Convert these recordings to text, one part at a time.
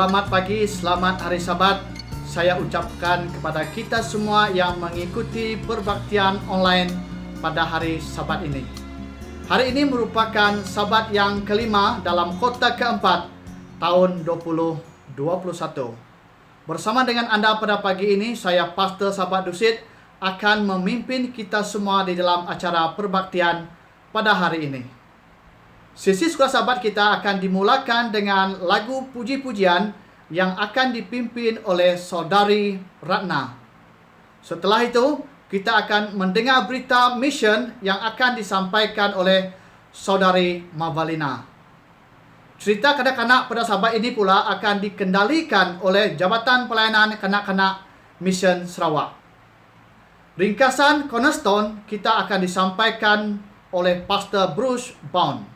Selamat pagi, selamat hari Sabat. Saya ucapkan kepada kita semua yang mengikuti perbaktian online pada hari Sabat ini. Hari ini merupakan Sabat yang kelima dalam kota keempat tahun 2021. Bersama dengan Anda pada pagi ini, saya Pastor Sabat Dusit akan memimpin kita semua di dalam acara perbaktian pada hari ini. Sesi sekolah Sabat kita akan dimulakan dengan lagu puji-pujian yang akan dipimpin oleh Saudari Ratna. Setelah itu, kita akan mendengar berita mission yang akan disampaikan oleh Saudari Mavalina. Cerita kanak-kanak pada Sabat ini pula akan dikendalikan oleh Jabatan Pelayanan Kanak-kanak Mission Sarawak. Ringkasan Cornerstone kita akan disampaikan oleh Pastor Bruce Bound.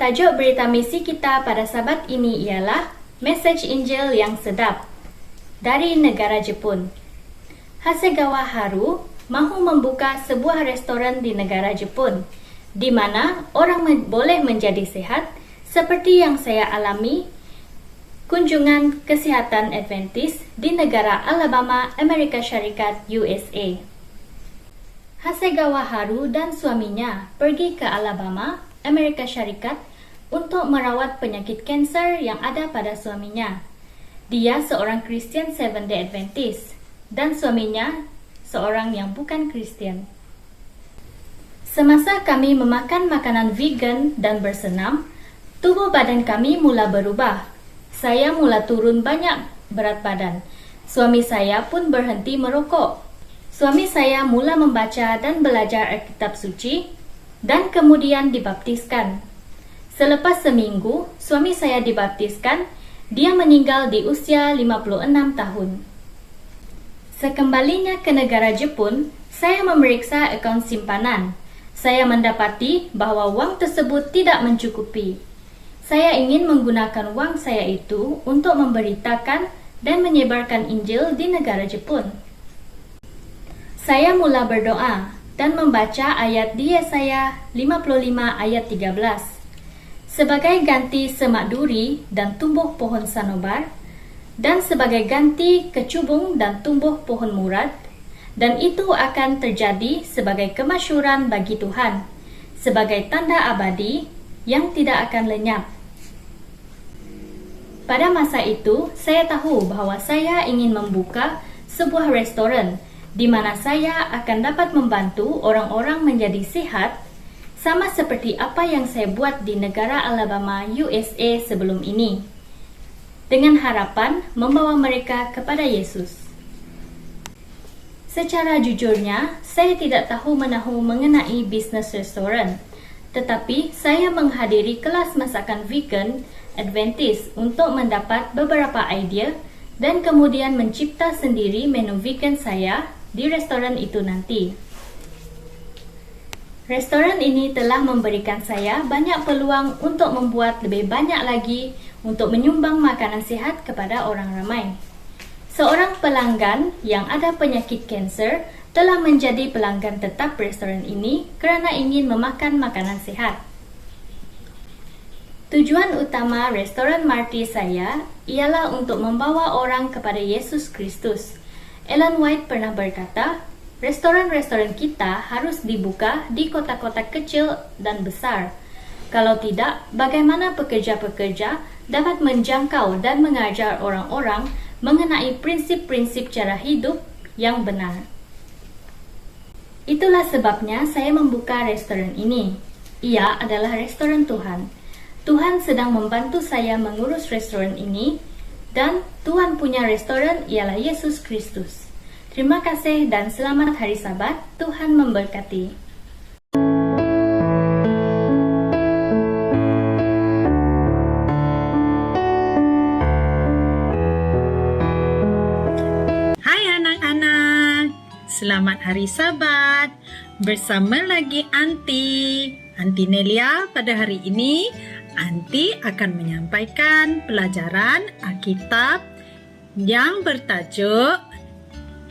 Tajuk berita misi kita pada Sabat ini ialah Mesej Injil yang Sedap dari negara Jepun. Hasegawa Haru mahu membuka sebuah restoran di negara Jepun, di mana orang boleh menjadi sehat seperti yang saya alami kunjungan kesihatan Adventist di negara Alabama, Amerika Syarikat, USA. Hasegawa Haru dan suaminya pergi ke Alabama, Amerika Syarikat untuk merawat penyakit kanser yang ada pada suaminya. Dia seorang Kristen Seventh-day Adventist dan suaminya seorang yang bukan Kristen. Semasa kami memakan makanan vegan dan bersenam, tubuh badan kami mula berubah. Saya mula turun banyak berat badan. Suami saya pun berhenti merokok. Suami saya mula membaca dan belajar Alkitab Suci dan kemudian dibaptiskan. Selepas seminggu, suami saya dibaptiskan, dia meninggal di usia 56 tahun. Sekembalinya ke negara Jepun, saya memeriksa akaun simpanan. Saya mendapati bahwa wang tersebut tidak mencukupi. Saya ingin menggunakan wang saya itu untuk memberitakan dan menyebarkan Injil di negara Jepun. Saya mula berdoa dan membaca ayat di Yesaya 55 ayat 13. Sebagai ganti semak duri dan tumbuh pohon sanobar, dan sebagai ganti kecubung dan tumbuh pohon murad, dan itu akan terjadi sebagai kemasyhuran bagi Tuhan, sebagai tanda abadi yang tidak akan lenyap. Pada masa itu, saya tahu bahwa saya ingin membuka sebuah restoran di mana saya akan dapat membantu orang-orang menjadi sehat, sama seperti apa yang saya buat di negara Alabama, USA sebelum ini, dengan harapan membawa mereka kepada Yesus. Secara jujurnya, saya tidak tahu menahu mengenai bisnis restoran, tetapi saya menghadiri kelas masakan vegan Adventist untuk mendapat beberapa idea dan kemudian mencipta sendiri menu vegan saya di restoran itu nanti. Restoran ini telah memberikan saya banyak peluang untuk membuat lebih banyak lagi untuk menyumbang makanan sihat kepada orang ramai. Seorang pelanggan yang ada penyakit kanser telah menjadi pelanggan tetap restoran ini kerana ingin memakan makanan sihat. Tujuan utama restoran Marty saya ialah untuk membawa orang kepada Yesus Kristus. Ellen White pernah berkata, restoran-restoran kita harus dibuka di kota-kota kecil dan besar. Kalau tidak, bagaimana pekerja-pekerja dapat menjangkau dan mengajar orang-orang mengenai prinsip-prinsip cara hidup yang benar? Itulah sebabnya saya membuka restoran ini. Ia adalah restoran Tuhan. Tuhan sedang membantu saya mengurus restoran ini, dan Tuhan punya restoran ialah Yesus Kristus. Terima kasih dan selamat hari Sabat. Tuhan memberkati. Hai anak-anak, selamat hari Sabat. Bersama lagi Aunty Nelia. Pada hari ini Aunty akan menyampaikan pelajaran Alkitab yang bertajuk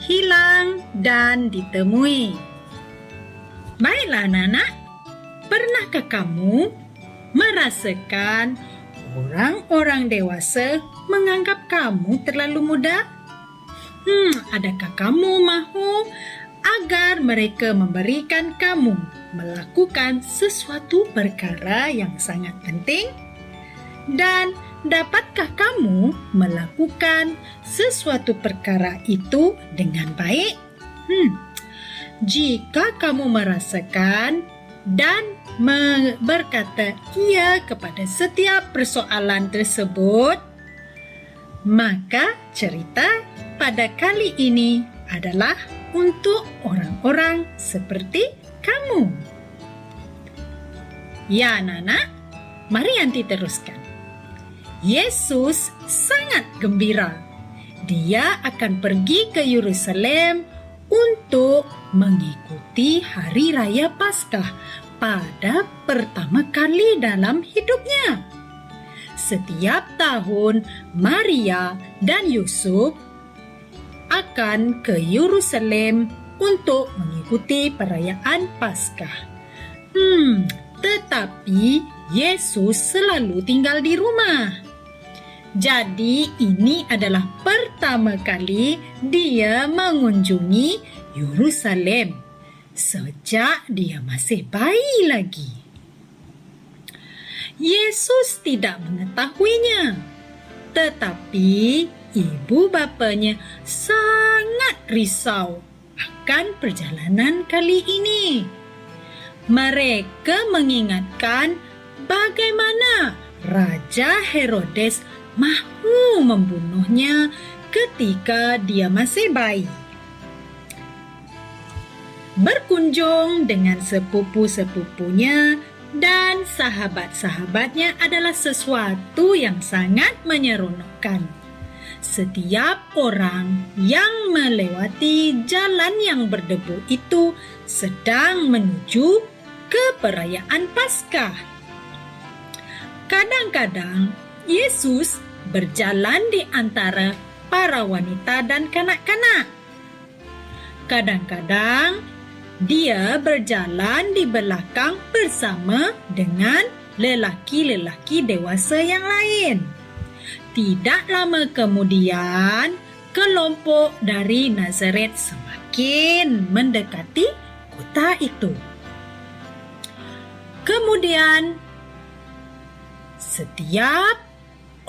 Hilang dan Ditemui. Baiklah anak-anak, pernahkah kamu merasakan orang-orang dewasa menganggap kamu terlalu muda? Adakah kamu mahu agar mereka memberikan kamu melakukan sesuatu perkara yang sangat penting? Dan dapatkah kamu melakukan sesuatu perkara itu dengan baik? Jika kamu merasakan dan berkata iya kepada setiap persoalan tersebut, maka cerita pada kali ini adalah untuk orang-orang seperti kamu. Ya anak-anak, mari Aunty teruskan. Yesus sangat gembira. Dia akan pergi ke Yerusalem untuk mengikuti Hari Raya Paskah pada pertama kali dalam hidupnya. Setiap tahun, Maria dan Yusuf akan ke Yerusalem untuk mengikuti perayaan Paskah. Tetapi Yesus selalu tinggal di rumah. Jadi ini adalah pertama kali dia mengunjungi Yerusalem sejak dia masih bayi lagi. Yesus tidak mengetahuinya, tetapi ibu bapanya sangat risau akan perjalanan kali ini. Mereka mengingatkan bagaimana Raja Herodes mahu membunuhnya ketika dia masih bayi. Berkunjung dengan sepupu-sepupunya dan sahabat-sahabatnya adalah sesuatu yang sangat menyeronokkan. Setiap orang yang melewati jalan yang berdebu itu sedang menuju ke perayaan Paskah. Kadang-kadang Yesus berjalan di antara para wanita dan kanak-kanak. Kadang-kadang dia berjalan di belakang bersama dengan lelaki-lelaki dewasa yang lain. Tidak lama kemudian, kelompok dari Nazaret semakin mendekati kota itu. Kemudian, setiap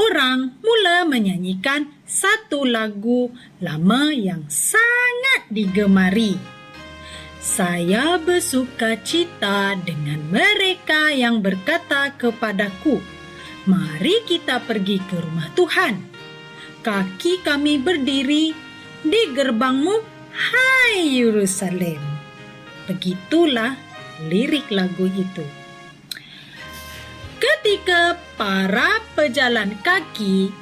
orang mula menyanyikan satu lagu lama yang sangat digemari. Saya bersuka cita dengan mereka yang berkata kepadaku, mari kita pergi ke rumah Tuhan. Kaki kami berdiri di gerbangmu, hai Yerusalem. Begitulah lirik lagu itu. Ketika para pejalan kaki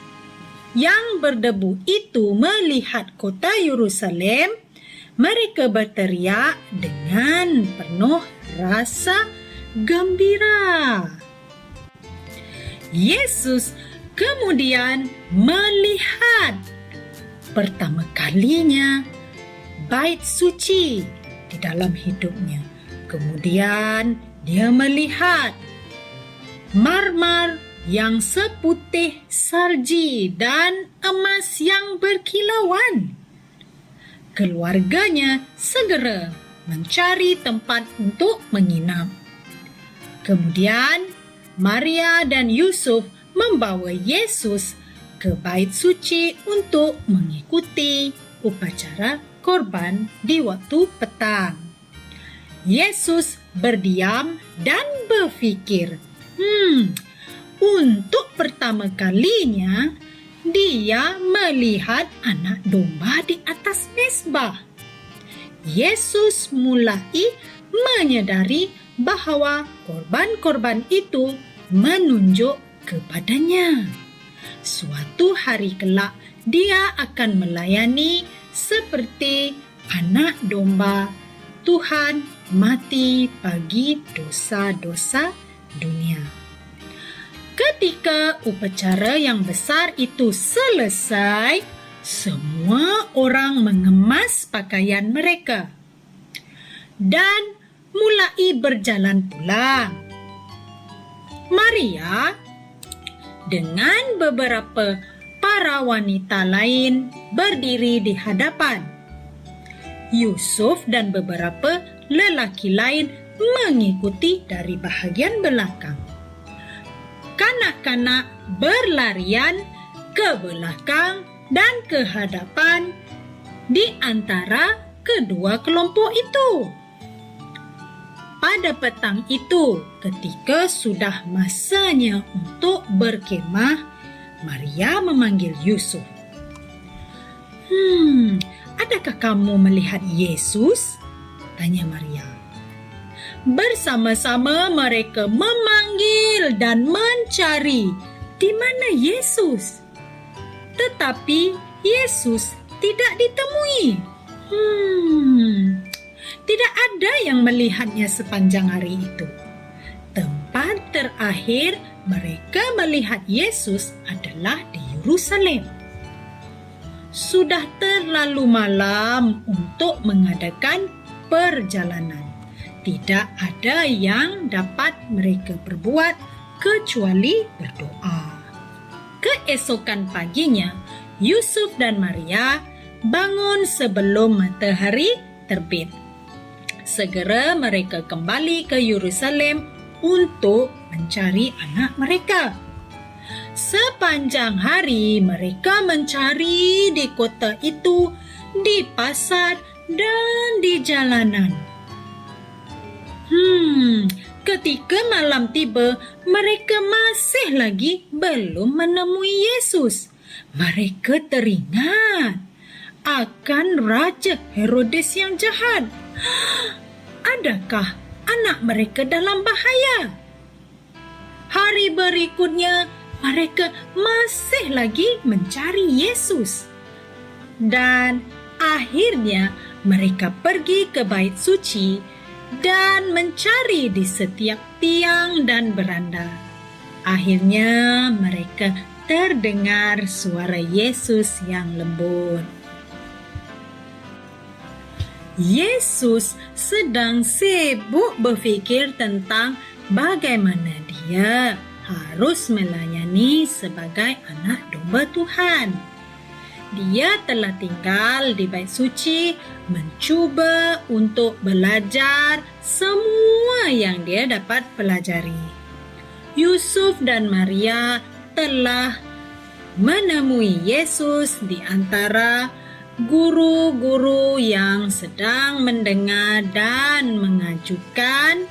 yang berdebu itu melihat kota Yerusalem, mereka berteriak dengan penuh rasa gembira. Yesus kemudian melihat pertama kalinya bait suci di dalam hidupnya. Kemudian dia melihat marmar yang seputih salji dan emas yang berkilauan. Keluarganya segera mencari tempat untuk menginap. Kemudian Maria dan Yusuf membawa Yesus ke bait suci untuk mengikuti upacara korban di waktu petang. Yesus berdiam dan berfikir, untuk pertama kalinya dia melihat anak domba di atas mezbah. Yesus mulai menyadari bahawa korban-korban itu menunjuk kepadanya. Suatu hari kelak dia akan melayani seperti anak domba Tuhan mati bagi dosa-dosa dunia. Ketika upacara yang besar itu selesai, semua orang mengemas pakaian mereka dan mulai berjalan pulang. Maria dengan beberapa para wanita lain berdiri di hadapan. Yusuf dan beberapa lelaki lain mengikuti dari bahagian belakang. Kanak-kanak berlarian ke belakang dan ke hadapan di antara kedua kelompok itu. Pada petang itu, ketika sudah masanya untuk berkemah, Maria memanggil Yusuf. Adakah kamu melihat Yesus? Tanya Maria. Bersama-sama mereka memanggil dan mencari di mana Yesus. Tetapi Yesus tidak ditemui. Tidak ada yang melihatnya sepanjang hari itu. Tempat terakhir mereka melihat Yesus adalah di Yerusalem. Sudah terlalu malam untuk mengadakan perjalanan. Tidak ada yang dapat mereka perbuat kecuali berdoa. Keesokan paginya, Yusuf dan Maria bangun sebelum matahari terbit. Segera mereka kembali ke Yerusalem untuk mencari anak mereka. Sepanjang hari mereka mencari di kota itu, di pasar dan di jalanan. Ketika malam tiba, mereka masih lagi belum menemui Yesus. Mereka teringat akan Raja Herodes yang jahat. Adakah anak mereka dalam bahaya? Hari berikutnya, mereka masih lagi mencari Yesus. Dan akhirnya mereka pergi ke bait suci dan mencari di setiap tiang dan beranda. Akhirnya mereka terdengar suara Yesus yang lembut. Yesus sedang sibuk berfikir tentang bagaimana dia harus melayani sebagai anak domba Tuhan. Dia telah tinggal di bait suci, mencuba untuk belajar semua yang dia dapat pelajari. Yusuf dan Maria telah menemui Yesus di antara guru-guru yang sedang mendengar dan mengajukan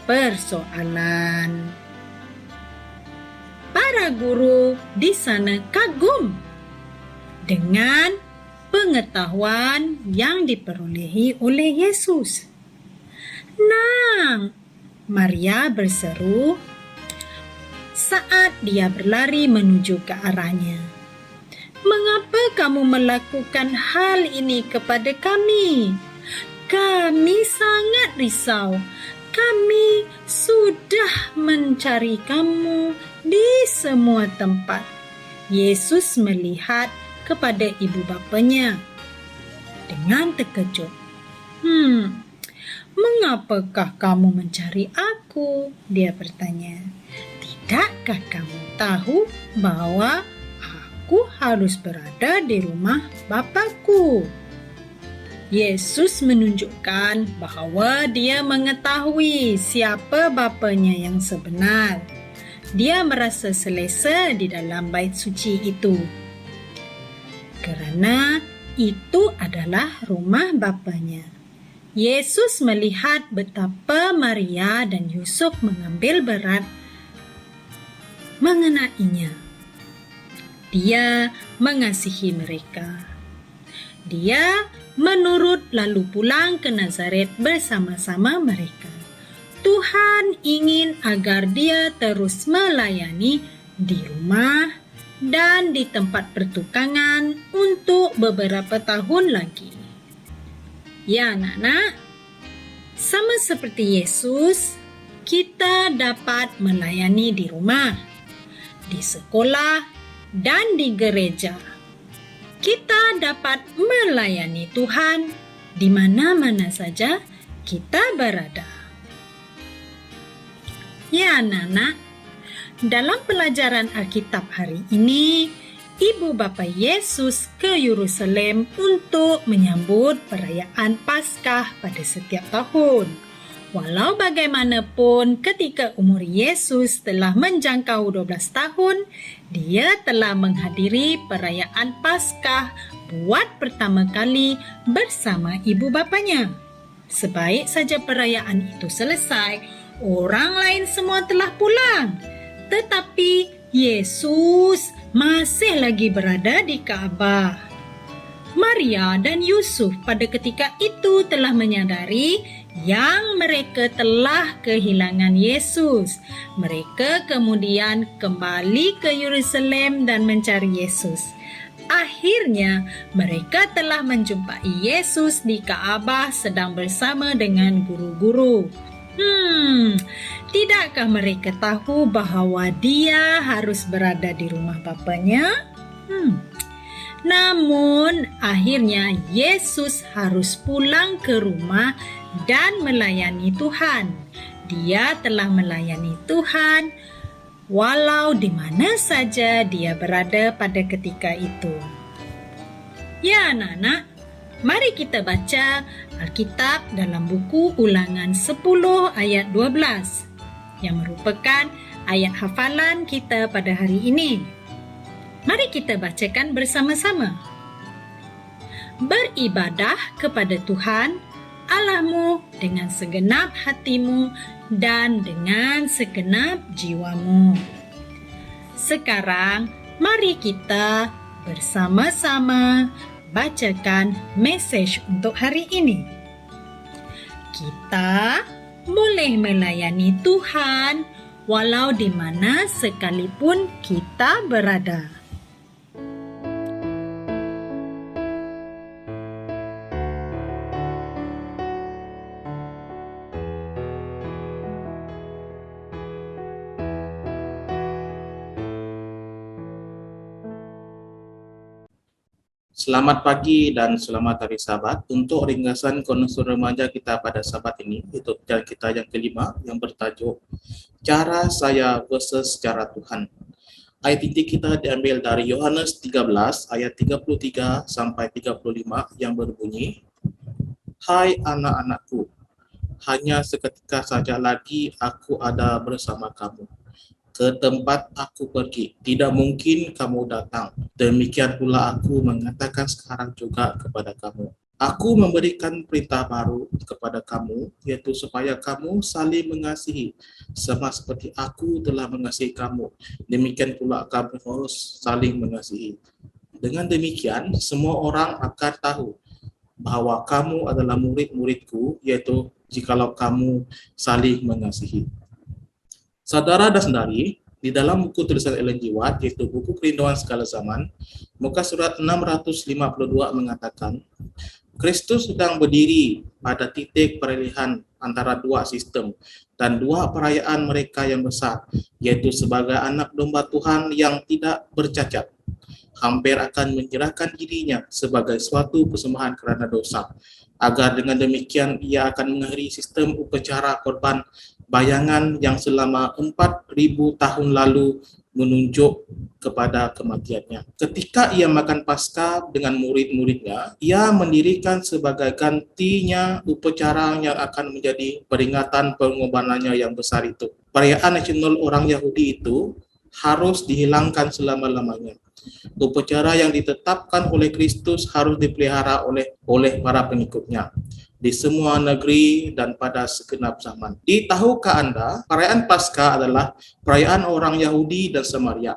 persoalan. Para guru di sana kagum dengan pengetahuan yang diperolehi oleh Yesus. "Nang!" Maria berseru saat dia berlari menuju ke arahnya. "Mengapa kamu melakukan hal ini kepada kami? Kami sangat risau. Kami sudah mencari kamu di semua tempat." Yesus melihat kepada ibu bapanya dengan terkejut. "Mengapakah kamu mencari aku?" dia bertanya. "Tidakkah kamu tahu bahwa aku harus berada di rumah Bapakku?" Yesus menunjukkan bahwa dia mengetahui siapa bapanya yang sebenar. Dia merasa selesa di dalam bait suci itu, kerana itu adalah rumah bapanya. Yesus melihat betapa Maria dan Yusuf mengambil berat mengenainya. Dia mengasihi mereka. Dia menurut lalu pulang ke Nazaret bersama-sama mereka. Tuhan ingin agar dia terus melayani di rumah dan di tempat pertukangan untuk beberapa tahun lagi. Ya anak-anak, sama seperti Yesus, kita dapat melayani di rumah, di sekolah, dan di gereja. Kita dapat melayani Tuhan di mana-mana saja kita berada. Ya anak-anak, dalam pelajaran Alkitab hari ini, Ibu Bapa Yesus ke Yerusalem untuk menyambut perayaan Paskah pada setiap tahun. Walau bagaimanapun, ketika umur Yesus telah menjangkau 12 tahun, dia telah menghadiri perayaan Paskah buat pertama kali bersama ibu bapanya. Sebaik saja perayaan itu selesai, orang lain semua telah pulang. Tetapi Yesus masih lagi berada di Kaabah. Maria dan Yusuf pada ketika itu telah menyadari yang mereka telah kehilangan Yesus. Mereka kemudian kembali ke Yerusalem dan mencari Yesus. Akhirnya, mereka telah menjumpai Yesus di Kaabah sedang bersama dengan guru-guru. Tidakkah mereka tahu bahawa dia harus berada di rumah bapanya? Namun, akhirnya Yesus harus pulang ke rumah dan melayani Tuhan. Dia telah melayani Tuhan walau di mana saja dia berada pada ketika itu. Ya anak-anak, mari kita baca Alkitab dalam buku Ulangan 10 ayat 12 yang merupakan ayat hafalan kita pada hari ini. Mari kita bacakan bersama-sama. Beribadah kepada Tuhan Allahmu dengan segenap hatimu dan dengan segenap jiwamu. Sekarang, mari kita bersama-sama bacakan mesej untuk hari ini. Kita boleh melayani Tuhan walau di mana sekalipun kita berada. Selamat pagi dan selamat hari Sabat. Untuk ringkasan konsul remaja kita pada Sabat ini, itu pelajaran kita yang kelima yang bertajuk Cara Saya versus Cara Tuhan. Ayat inti kita diambil dari Yohanes 13 ayat 33 sampai 35 yang berbunyi, Hai anak-anakku, hanya seketika saja lagi aku ada bersama kamu. ke tempat aku pergi. Tidak mungkin kamu datang. Demikian pula aku mengatakan sekarang juga kepada kamu. Aku memberikan perintah baru kepada kamu, yaitu supaya kamu saling mengasihi, sama seperti aku telah mengasihi kamu. Demikian pula kamu harus saling mengasihi. Dengan demikian, semua orang akan tahu bahwa kamu adalah murid-muridku, yaitu jikalau kamu saling mengasihi. Saudara dan saudari, di dalam buku tulisan Ellen G. White, yaitu buku Kerinduan Segala Zaman, muka surat 652 mengatakan, Kristus sedang berdiri pada titik peralihan antara dua sistem dan dua perayaan mereka yang besar, yaitu sebagai anak domba Tuhan yang tidak bercacat, hampir akan menyerahkan dirinya sebagai suatu persembahan kerana dosa, agar dengan demikian ia akan mengakhiri sistem upacara korban bayangan yang selama 4.000 tahun lalu menunjuk kepada kematiannya. Ketika ia makan Paskah dengan murid-muridnya, ia mendirikan sebagai gantinya upacara yang akan menjadi peringatan pengorbanannya yang besar itu. Perayaan nasional orang Yahudi itu harus dihilangkan selama-lamanya. Upacara yang ditetapkan oleh Kristus harus dipelihara oleh para pengikutnya di semua negeri dan pada segenap zaman. Tahukah Anda, perayaan Paskah adalah perayaan orang Yahudi dan Samaria.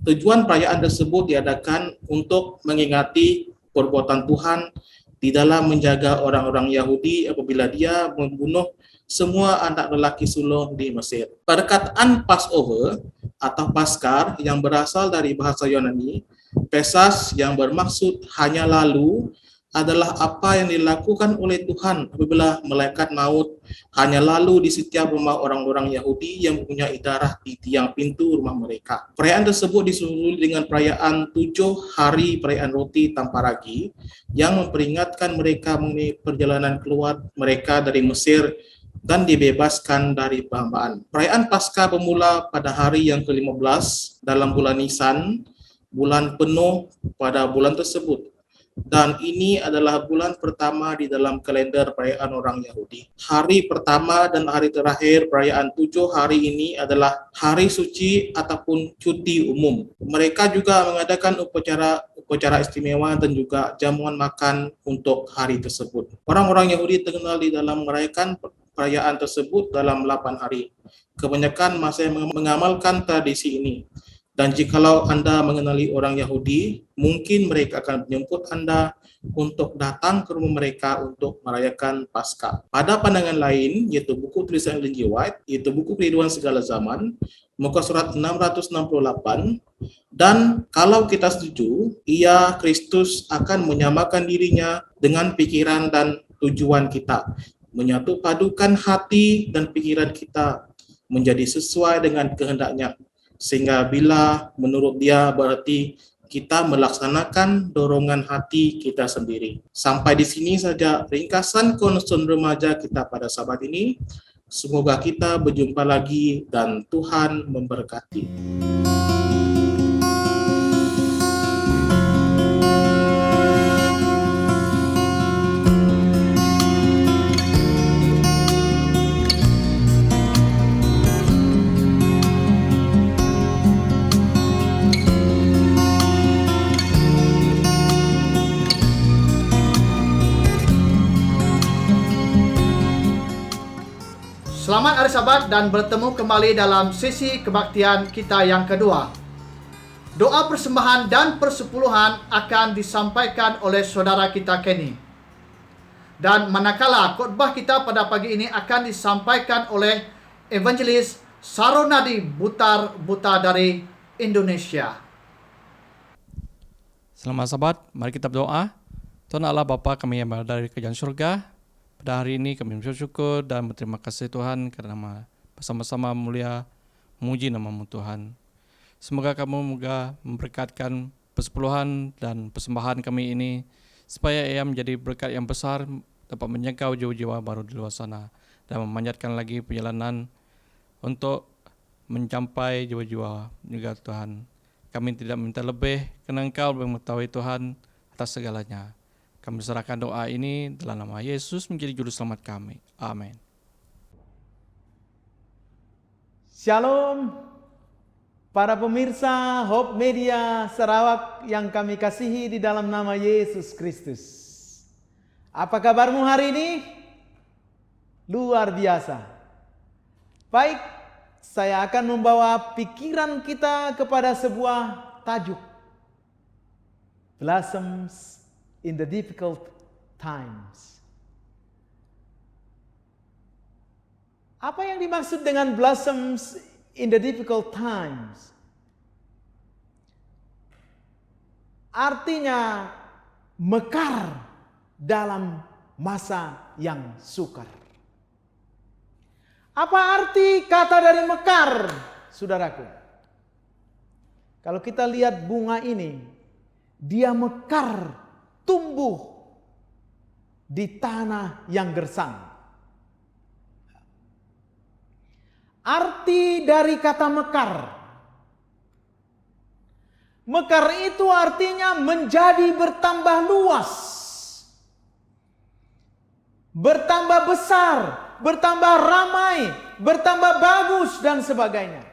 Tujuan perayaan tersebut diadakan untuk mengingati perbuatan Tuhan di dalam menjaga orang-orang Yahudi apabila dia membunuh semua anak lelaki sulung di Mesir. Perkataan Passover atau Paskar yang berasal dari bahasa Yunani, Pesas yang bermaksud hanya lalu, adalah apa yang dilakukan oleh Tuhan apabila malaikat maut hanya lalu di setiap rumah orang-orang Yahudi yang mempunyai darah di tiang pintu rumah mereka. Perayaan tersebut disusul dengan perayaan 7 hari perayaan roti tanpa ragi yang memperingatkan mereka mengenai perjalanan keluar mereka dari Mesir dan dibebaskan dari penghambaan. Perayaan Paskah bermula pada hari yang ke-15 dalam bulan Nisan, bulan penuh pada bulan tersebut. Dan ini adalah bulan pertama di dalam kalender perayaan orang Yahudi. Hari pertama dan hari terakhir perayaan 7 hari ini adalah hari suci ataupun cuti umum. Mereka juga mengadakan upacara istimewa dan juga jamuan makan untuk hari tersebut. Orang-orang Yahudi terkenal di dalam merayakan perayaan tersebut dalam 8 hari. Kebanyakan masih mengamalkan tradisi ini. Dan jikalau Anda mengenali orang Yahudi, mungkin mereka akan menjemput Anda untuk datang ke rumah mereka untuk merayakan Paskah. Pada pandangan lain, yaitu buku tulisan Ellen G. White, yaitu buku Kerinduan Segala Zaman, muka surat 668, dan kalau kita setuju, Kristus akan menyamakan dirinya dengan pikiran dan tujuan kita, menyatu padukan hati dan pikiran kita menjadi sesuai dengan kehendaknya. Sehingga bila menurut dia berarti kita melaksanakan dorongan hati kita sendiri. Sampai di sini saja ringkasan konsen remaja kita pada sahabat ini. Semoga kita berjumpa lagi dan Tuhan memberkati. Selamat hari Sabat dan bertemu kembali dalam sesi kebaktian kita yang kedua. Doa persembahan dan persepuluhan akan disampaikan oleh saudara kita Kenny. Dan manakala khotbah kita pada pagi ini akan disampaikan oleh Evangelis Saronadi Buta dari Indonesia. Selamat Sabat, mari kita berdoa. Tuhan Allah Bapa kami yang berada di kerajaan surga, pada hari ini kami bersyukur dan berterima kasih Tuhan karena bersama-sama mulia memuji nama-Mu Tuhan. Semoga kamu memberkatkan persepuluhan dan persembahan kami ini supaya ia menjadi berkat yang besar dapat menjangkau jiwa-jiwa baru di luar sana dan memanjatkan lagi perjalanan untuk mencapai jiwa-jiwa juga Tuhan. Kami tidak minta lebih kerana Engkau mengetahui Tuhan atas segalanya. Kami serahkan doa ini dalam nama Yesus menjadi juru selamat kami. Amin. Shalom. para pemirsa Hope Media Sarawak yang kami kasihi di dalam nama Yesus Kristus. Apa kabarmu hari ini? Luar biasa. Baik, saya akan membawa pikiran kita kepada sebuah tajuk. Blossoms in the difficult times. Apa yang dimaksud dengan blossoms in the difficult times? Artinya mekar dalam masa yang sukar. Apa arti kata dari mekar, saudaraku? Kalau kita lihat bunga ini, dia mekar, tumbuh di tanah yang gersang. Arti dari kata mekar. Mekar itu artinya menjadi bertambah luas, bertambah besar, bertambah ramai, bertambah bagus dan sebagainya.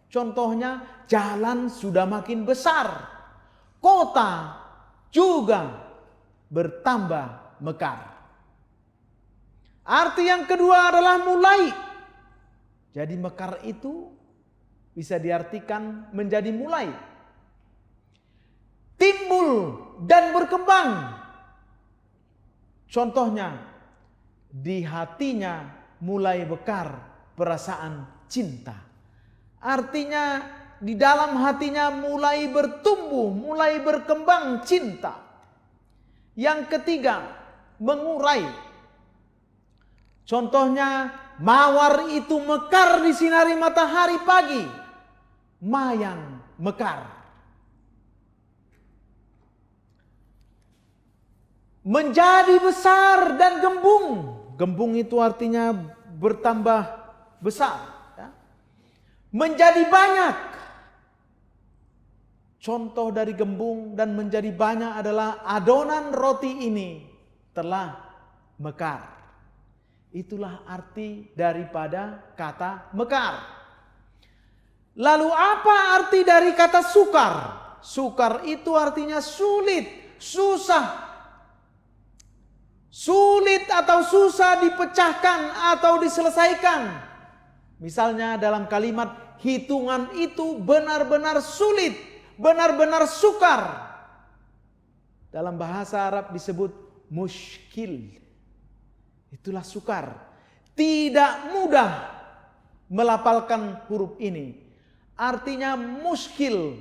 Contohnya jalan sudah makin besar, kota juga bertambah mekar. Arti yang kedua adalah mulai. Jadi mekar itu bisa diartikan menjadi mulai, timbul dan berkembang. Contohnya, di hatinya mulai mekar perasaan cinta. Artinya di dalam hatinya mulai bertumbuh, mulai berkembang cinta. Yang ketiga, mengurai. Contohnya, mawar itu mekar di sinari matahari pagi, mayang mekar. Menjadi besar dan gembung. Gembung itu artinya bertambah besar. Ya. Menjadi banyak. Contoh dari gembung dan menjadi banyak adalah adonan roti ini telah mekar. Itulah arti daripada kata mekar. Lalu apa arti dari kata sukar? Sukar itu artinya sulit, susah. Sulit atau susah dipecahkan atau diselesaikan. Misalnya dalam kalimat hitungan itu benar-benar sulit, benar-benar sukar. Dalam bahasa Arab disebut muskil. Itulah sukar. Tidak mudah melafalkan huruf ini. Artinya muskil.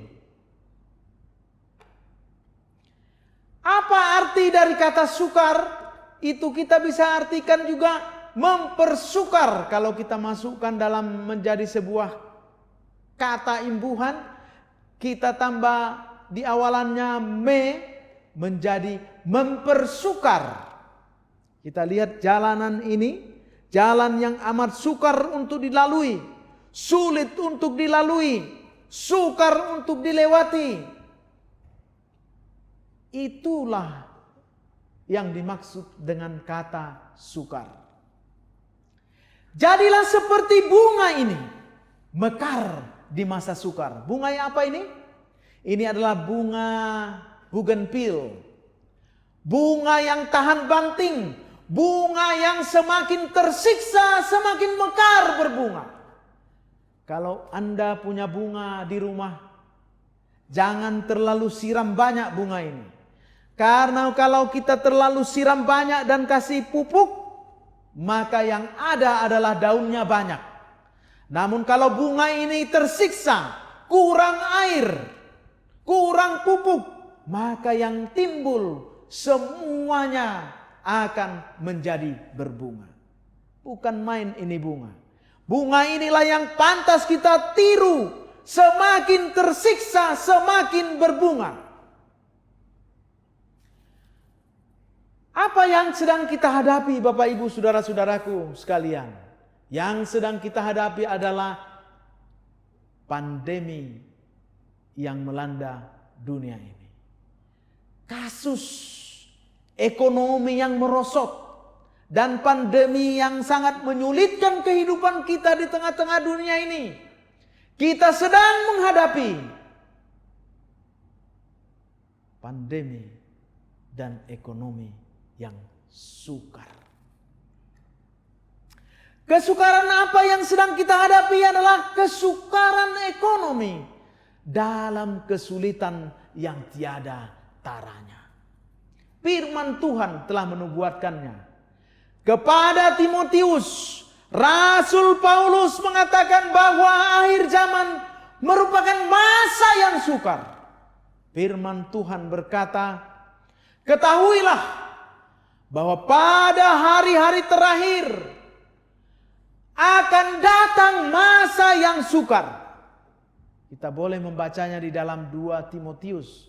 Apa arti dari kata sukar? Itu kita bisa artikan juga mempersukar. Kalau kita masukkan dalam menjadi sebuah kata imbuhan, kita tambah di awalannya menjadi mempersukar. Kita lihat jalanan ini, jalan yang amat sukar untuk dilalui, sulit untuk dilalui, sukar untuk dilewati. Itulah yang dimaksud dengan kata sukar. Jadilah seperti bunga ini, mekar di masa sukar. Bunga yang apa ini? Ini adalah bunga bougainville. Bunga yang tahan banting, bunga yang semakin tersiksa semakin mekar berbunga. Kalau Anda punya bunga di rumah, jangan terlalu siram banyak bunga ini. Karena kalau kita terlalu siram banyak dan kasih pupuk, maka yang ada adalah daunnya banyak. Namun kalau bunga ini tersiksa, kurang air, kurang pupuk, maka yang timbul semuanya akan menjadi berbunga. Bukan main ini bunga. Bunga inilah yang pantas kita tiru. Semakin tersiksa, semakin berbunga. Apa yang sedang kita hadapi Bapak Ibu Saudara-saudaraku sekalian? Yang sedang kita hadapi adalah pandemi yang melanda dunia ini. Kasus ekonomi yang merosot dan pandemi yang sangat menyulitkan kehidupan kita di tengah-tengah dunia ini. Kita sedang menghadapi pandemi dan ekonomi yang sukar. Kesukaran apa yang sedang kita hadapi adalah kesukaran ekonomi dalam kesulitan yang tiada taranya. Firman Tuhan telah menubuatkannya. Kepada Timotius, Rasul Paulus mengatakan bahwa akhir zaman merupakan masa yang sukar. Firman Tuhan berkata, ketahuilah bahwa pada hari-hari terakhir akan datang masa yang sukar. Kita boleh membacanya di dalam 2 Timotius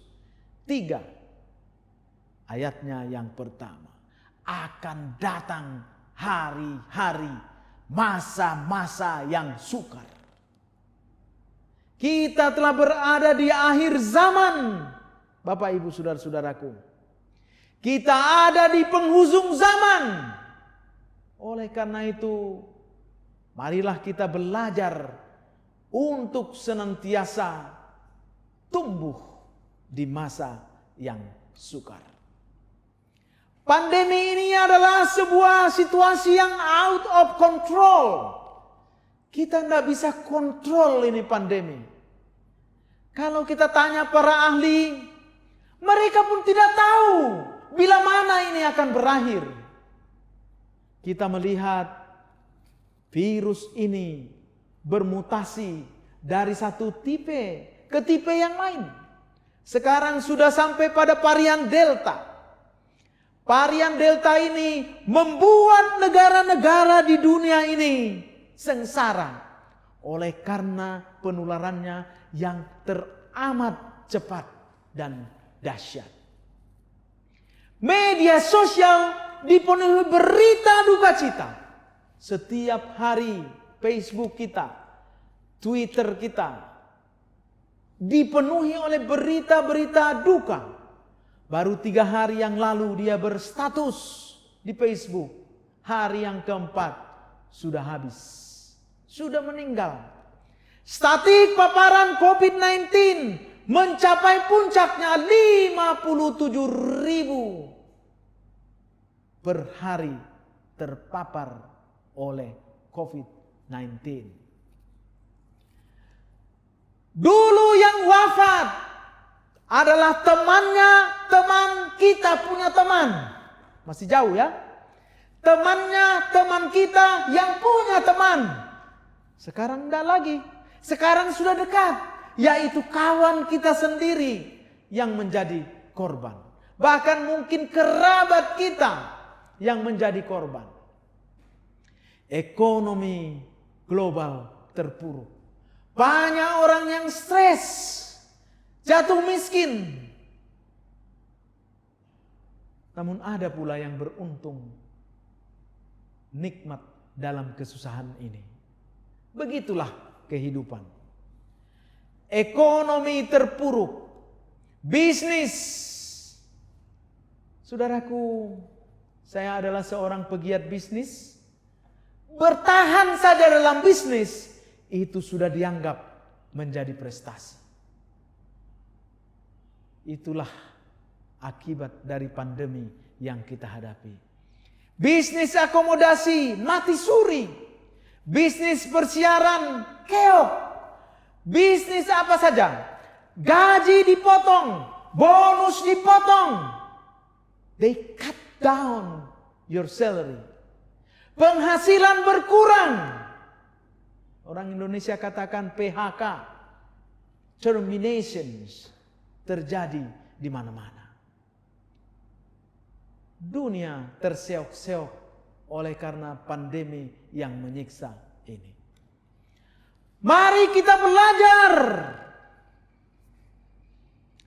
3 ayatnya yang pertama. Akan datang hari-hari, masa-masa yang sukar. Kita telah berada di akhir zaman, Bapak Ibu saudara-saudaraku. Kita ada di penghujung zaman. Oleh karena itu, marilah kita belajar untuk senantiasa tumbuh di masa yang sukar. Pandemi ini adalah sebuah situasi yang out of control. Kita tidak bisa kontrol ini pandemi. Kalau kita tanya para ahli, mereka pun tidak tahu bila mana ini akan berakhir. Kita melihat virus ini bermutasi dari satu tipe ke tipe yang lain. Sekarang sudah sampai pada varian Delta. Varian Delta ini membuat negara-negara di dunia ini sengsara oleh karena penularannya yang teramat cepat dan dahsyat. Media sosial dipenuhi berita duka cita. Setiap hari Facebook kita, Twitter kita dipenuhi oleh berita-berita duka. Baru 3 hari yang lalu dia berstatus di Facebook. Hari yang keempat sudah habis, sudah meninggal. Statistik paparan COVID-19 mencapai puncaknya 57.000 per hari terpapar oleh COVID-19. Dulu yang wafat adalah teman kita punya teman. Masih jauh ya. Teman kita yang punya teman. Sekarang enggak lagi. Sekarang sudah dekat. Yaitu kawan kita sendiri yang menjadi korban. Bahkan mungkin kerabat kita yang menjadi korban. Ekonomi global terpuruk. Banyak orang yang stres, jatuh miskin. Namun ada pula yang beruntung, nikmat dalam kesusahan ini. Begitulah kehidupan. Ekonomi terpuruk, bisnis. Saudaraku, saya adalah seorang pegiat bisnis. Bertahan saja dalam bisnis itu sudah dianggap menjadi prestasi. Itulah akibat dari pandemi yang kita hadapi. Bisnis akomodasi mati suri. Bisnis persiaran keok. Bisnis apa saja. Gaji dipotong, bonus dipotong. They cut down your salary. Penghasilan berkurang. Orang Indonesia katakan PHK, terminations, terjadi di mana-mana. Dunia terseok-seok oleh karena pandemi yang menyiksa ini. Mari kita belajar.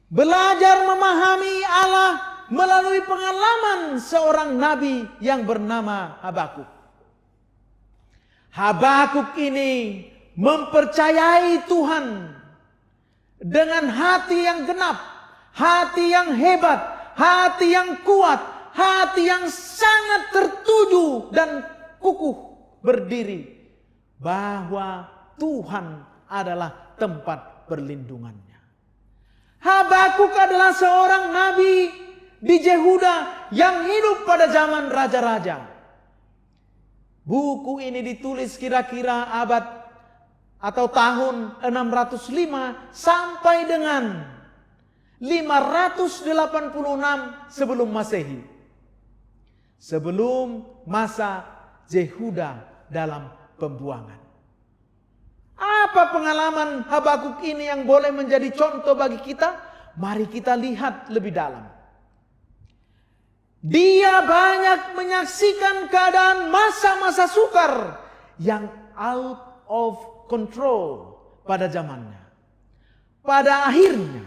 Belajar memahami Allah melalui pengalaman seorang nabi yang bernama Habakuk. Habakuk ini mempercayai Tuhan dengan hati yang genap, hati yang hebat, hati yang kuat, hati yang sangat tertuju dan kukuh berdiri bahwa Tuhan adalah tempat perlindungannya. Habakuk adalah seorang nabi di Yehuda yang hidup pada zaman raja-raja. Buku ini ditulis kira-kira abad atau tahun 605 sampai dengan 586 sebelum Masehi. Sebelum masa Yehuda dalam pembuangan. Apa pengalaman Habakuk ini yang boleh menjadi contoh bagi kita? Mari kita lihat lebih dalam. Dia banyak menyaksikan keadaan masa-masa sukar yang out of control pada zamannya. Pada akhirnya,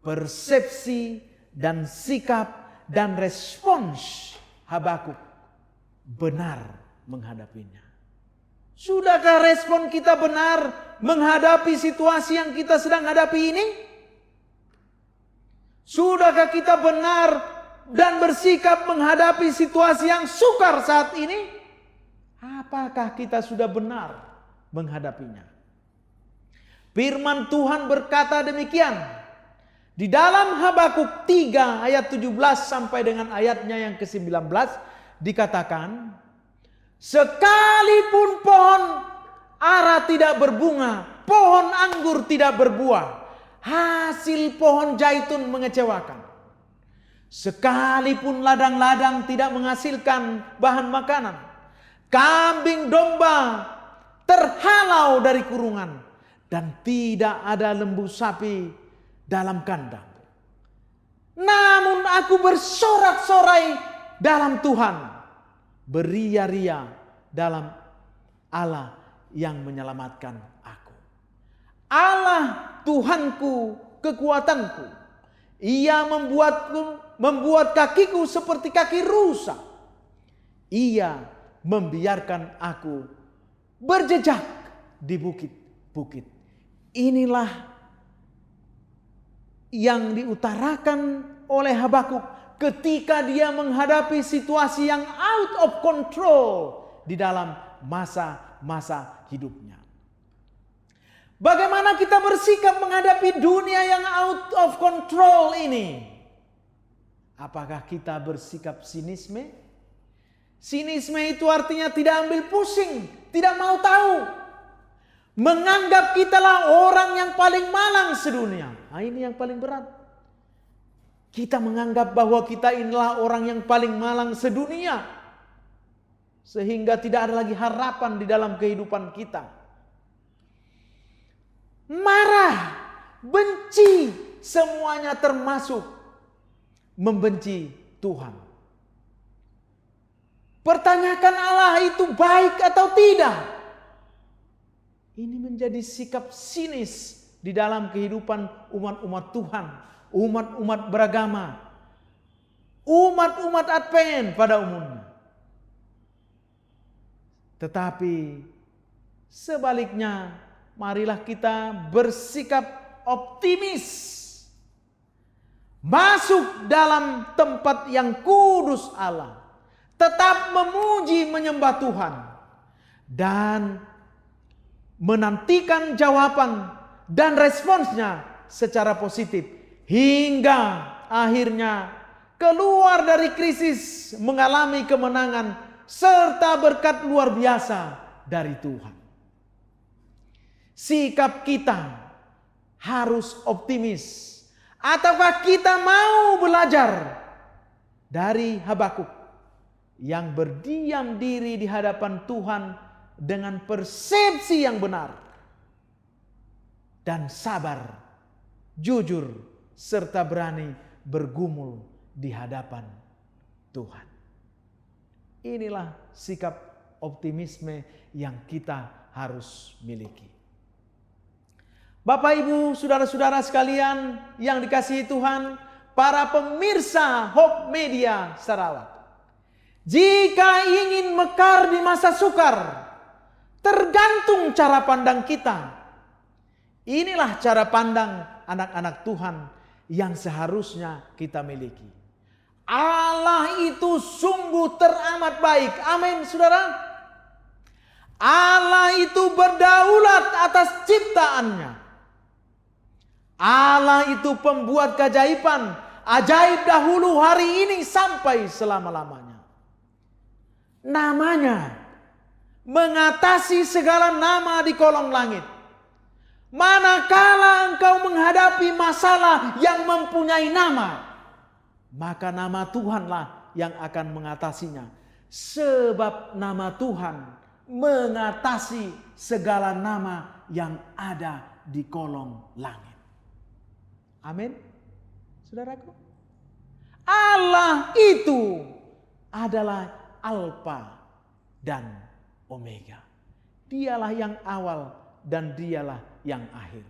persepsi dan sikap dan respons Habakuk benar menghadapinya. Sudahkah respon kita benar menghadapi situasi yang kita sedang hadapi ini? Sudahkah kita benar dan bersikap menghadapi situasi yang sukar saat ini? Apakah kita sudah benar menghadapinya? Firman Tuhan berkata demikian. Di dalam Habakuk 3 ayat 17 sampai dengan ayatnya yang ke-19 dikatakan, sekalipun pohon ara tidak berbunga, pohon anggur tidak berbuah, hasil pohon zaitun mengecewakan. Sekalipun ladang-ladang tidak menghasilkan bahan makanan, kambing domba terhalau dari kurungan, dan tidak ada lembu sapi dalam kandang. Namun aku bersorak-sorai dalam Tuhan, beria-ria dalam Allah yang menyelamatkan aku. Allah Tuhanku, kekuatanku. Ia membuat kakiku seperti kaki rusa. Ia membiarkan aku berjejak di bukit-bukit. Inilah yang diutarakan oleh Habakuk ketika dia menghadapi situasi yang out of control di dalam masa-masa hidupnya. Bagaimana kita bersikap menghadapi dunia yang out of control ini? Apakah kita bersikap sinisme? Sinisme itu artinya tidak ambil pusing, tidak mau tahu. Menganggap kitalah orang yang paling malang sedunia. Nah, ini yang paling berat. Kita menganggap bahwa kita inilah orang yang paling malang sedunia. Sehingga tidak ada lagi harapan di dalam kehidupan kita. Marah, benci, semuanya termasuk membenci Tuhan. Pertanyakan Allah itu baik atau tidak? Ini menjadi sikap sinis di dalam kehidupan umat-umat Tuhan, umat-umat beragama, umat-umat Advent pada umumnya. Tetapi sebaliknya, marilah kita bersikap optimis. Masuk dalam tempat yang kudus Allah. Tetap memuji menyembah Tuhan. Dan menantikan jawaban dan responsnya secara positif. Hingga akhirnya keluar dari krisis, mengalami kemenangan serta berkat luar biasa dari Tuhan. Sikap kita harus optimis. Ataukah kita mau belajar dari Habakuk yang berdiam diri di hadapan Tuhan dengan persepsi yang benar dan sabar, jujur, serta berani bergumul di hadapan Tuhan. Inilah sikap optimisme yang kita harus miliki. Bapak, Ibu, saudara-saudara sekalian yang dikasihi Tuhan, para pemirsa Hope Media Sarawak. Jika ingin mekar di masa sukar, tergantung cara pandang kita. Inilah cara pandang anak-anak Tuhan yang seharusnya kita miliki. Allah itu sungguh teramat baik. Amin, saudara. Allah itu berdaulat atas ciptaannya. Allah itu pembuat keajaiban, ajaib dahulu, hari ini, sampai selama-lamanya. Namanya mengatasi segala nama di kolong langit. Manakala engkau menghadapi masalah yang mempunyai nama, maka nama Tuhanlah yang akan mengatasinya. Sebab nama Tuhan mengatasi segala nama yang ada di kolong langit. Amin. Saudaraku, Allah itu adalah Alfa dan Omega. Dialah yang awal dan dialah yang akhir.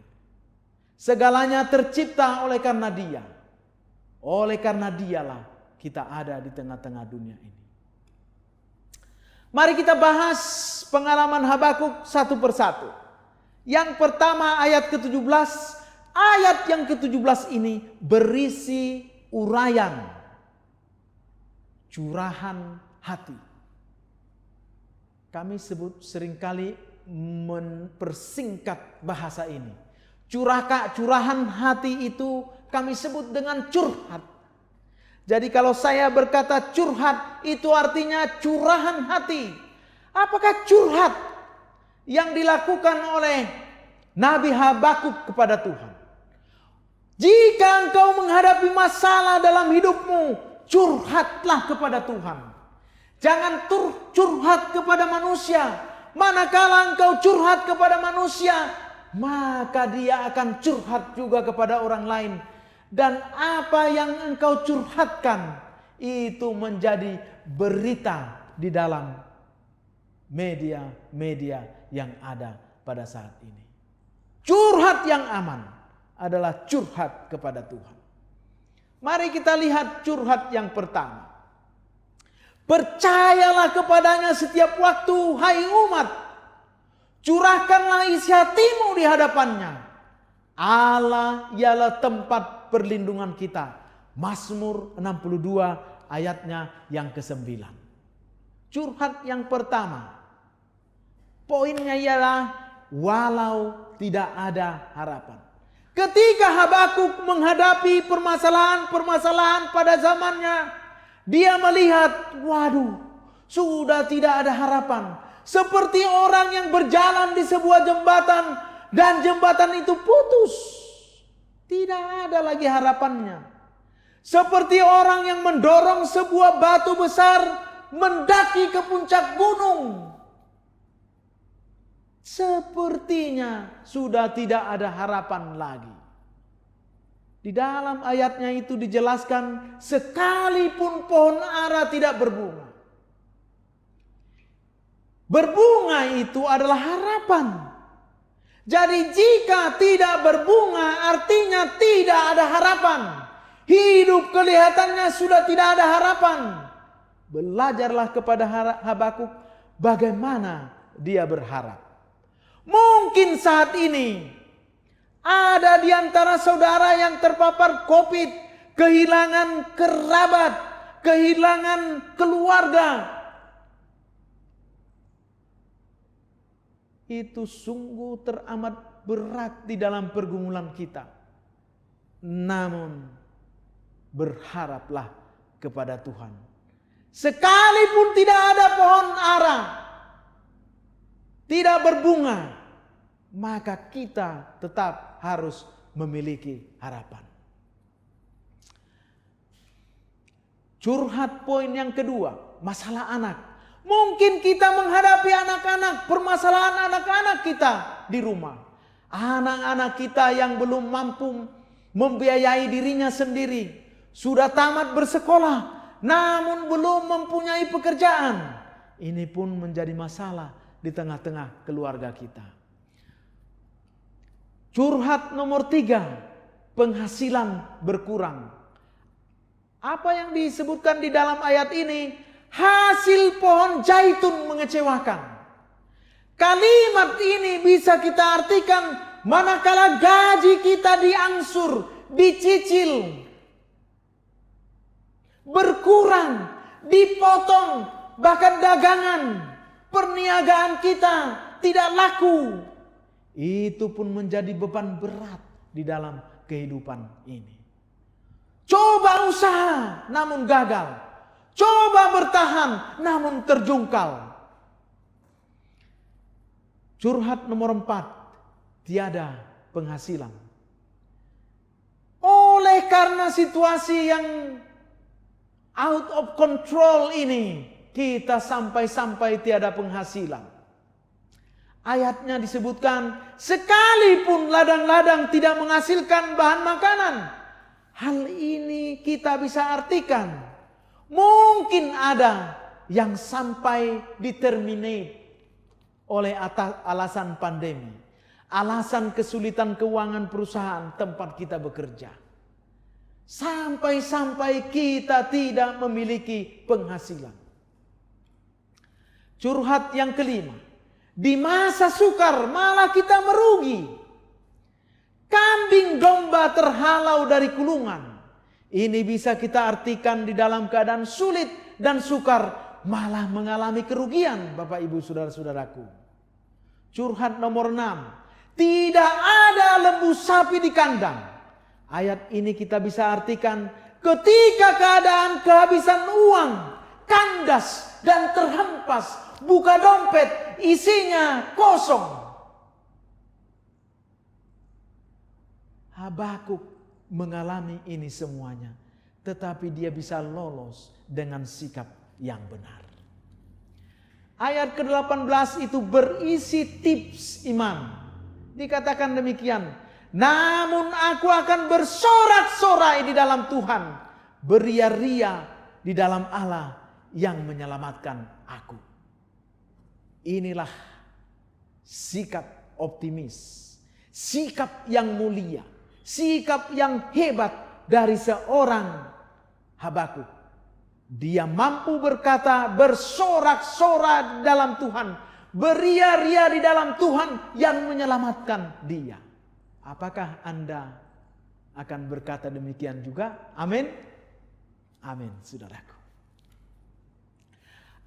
Segalanya tercipta oleh karena Dia. Oleh karena Dialah kita ada di tengah-tengah dunia ini. Mari kita bahas pengalaman Habakuk satu persatu. Yang pertama ayat ke-17. Ayat yang ke-17 ini berisi uraian curahan hati. Kami sebut seringkali mempersingkat bahasa ini. Curahan hati itu kami sebut dengan curhat. Jadi kalau saya berkata curhat, itu artinya curahan hati. Apakah curhat yang dilakukan oleh Nabi Habakuk kepada Tuhan? Jika engkau menghadapi masalah dalam hidupmu, curhatlah kepada Tuhan. Jangan curhat kepada manusia. Manakala engkau curhat kepada manusia, maka dia akan curhat juga kepada orang lain. Dan apa yang engkau curhatkan, itu menjadi berita di dalam media-media yang ada pada saat ini. Curhat yang aman adalah curhat kepada Tuhan. Mari kita lihat curhat yang pertama. Percayalah kepadanya setiap waktu, hai umat. Curahkanlah isi hatimu di hadapannya. Allah ialah tempat perlindungan kita. Mazmur 62 ayatnya yang ke-9. Curhat yang pertama. Poinnya ialah walau tidak ada harapan. Ketika Habakuk menghadapi permasalahan-permasalahan pada zamannya, dia melihat, waduh, sudah tidak ada harapan. Seperti orang yang berjalan di sebuah jembatan dan jembatan itu putus. Tidak ada lagi harapannya. Seperti orang yang mendorong sebuah batu besar mendaki ke puncak gunung. Sepertinya sudah tidak ada harapan lagi. Di dalam ayatnya itu dijelaskan, sekalipun pohon ara tidak berbunga. Berbunga itu adalah harapan. Jadi jika tidak berbunga artinya tidak ada harapan. Hidup kelihatannya sudah tidak ada harapan. Belajarlah kepada Habakuk bagaimana dia berharap. Mungkin saat ini ada di antara saudara yang terpapar COVID, kehilangan kerabat, kehilangan keluarga. Itu sungguh teramat berat di dalam pergumulan kita. Namun berharaplah kepada Tuhan. Sekalipun tidak ada pohon ara, tidak berbunga, maka kita tetap harus memiliki harapan. Curhat poin yang kedua, masalah anak. Mungkin kita menghadapi anak-anak, permasalahan anak-anak kita di rumah. Anak-anak kita yang belum mampu membiayai dirinya sendiri, sudah tamat bersekolah, namun belum mempunyai pekerjaan. Ini pun menjadi masalah di tengah-tengah keluarga kita. Curhat nomor 3, penghasilan berkurang. Apa yang disebutkan di dalam ayat ini? Hasil pohon zaitun mengecewakan. Kalimat ini bisa kita artikan manakala gaji kita diangsur, dicicil, berkurang, dipotong, bahkan dagangan perniagaan kita tidak laku. Itu pun menjadi beban berat di dalam kehidupan ini. Coba usaha namun gagal. Coba bertahan namun terjungkal. Curhat nomor 4, tiada penghasilan. Oleh karena situasi yang out of control ini, kita sampai-sampai tiada penghasilan. Ayatnya disebutkan, sekalipun ladang-ladang tidak menghasilkan bahan makanan. Hal ini kita bisa artikan, mungkin ada yang sampai di-terminate oleh alasan pandemi, alasan kesulitan keuangan perusahaan tempat kita bekerja. Sampai-sampai kita tidak memiliki penghasilan. Curhat yang kelima, di masa sukar malah kita merugi. Kambing domba terhalau dari kulungan. Ini bisa kita artikan di dalam keadaan sulit dan sukar malah mengalami kerugian, Bapak Ibu saudara-saudaraku. Curhat nomor 6, tidak ada lembu sapi di kandang. Ayat ini kita bisa artikan ketika keadaan kehabisan uang, kandas dan terhempas, buka dompet, isinya kosong. Habakuk mengalami ini semuanya, tetapi dia bisa lolos dengan sikap yang benar. Ayat ke-18 itu berisi tips iman. Dikatakan demikian, namun aku akan bersorak-sorai di dalam Tuhan, beria-ria di dalam Allah yang menyelamatkan aku. Inilah sikap optimis, sikap yang mulia, sikap yang hebat dari seorang Habakuk. Dia mampu berkata, bersorak-sorai dalam Tuhan, beria-ria di dalam Tuhan yang menyelamatkan dia. Apakah Anda akan berkata demikian juga? Amin. Amin, saudaraku.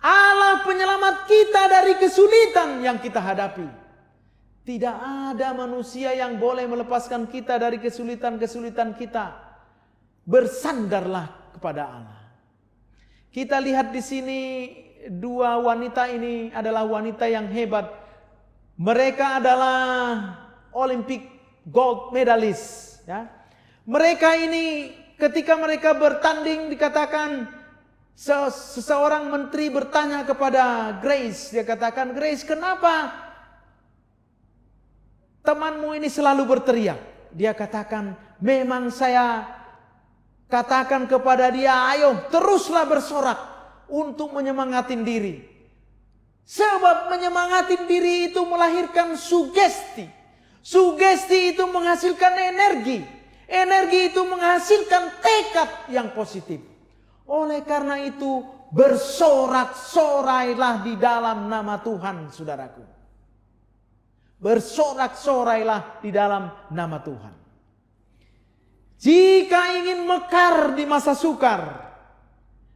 Allah penyelamat kita dari kesulitan yang kita hadapi. Tidak ada manusia yang boleh melepaskan kita dari kesulitan-kesulitan kita. Bersandarlah kepada Allah. Kita lihat di sini dua wanita ini adalah wanita yang hebat. Mereka adalah Olympic gold medalist. Ya. Mereka ini ketika mereka bertanding dikatakan seseorang menteri bertanya kepada Grace. Dia katakan, Grace, kenapa temanmu ini selalu berteriak? Dia katakan, memang saya katakan kepada dia, ayo teruslah bersorak untuk menyemangatin diri. Sebab menyemangatin diri itu melahirkan sugesti. Sugesti itu menghasilkan energi. Energi itu menghasilkan tekad yang positif. Oleh karena itu bersorak-sorailah di dalam nama Tuhan, saudaraku. Bersorak-sorailah di dalam nama Tuhan. Jika ingin mekar di masa sukar,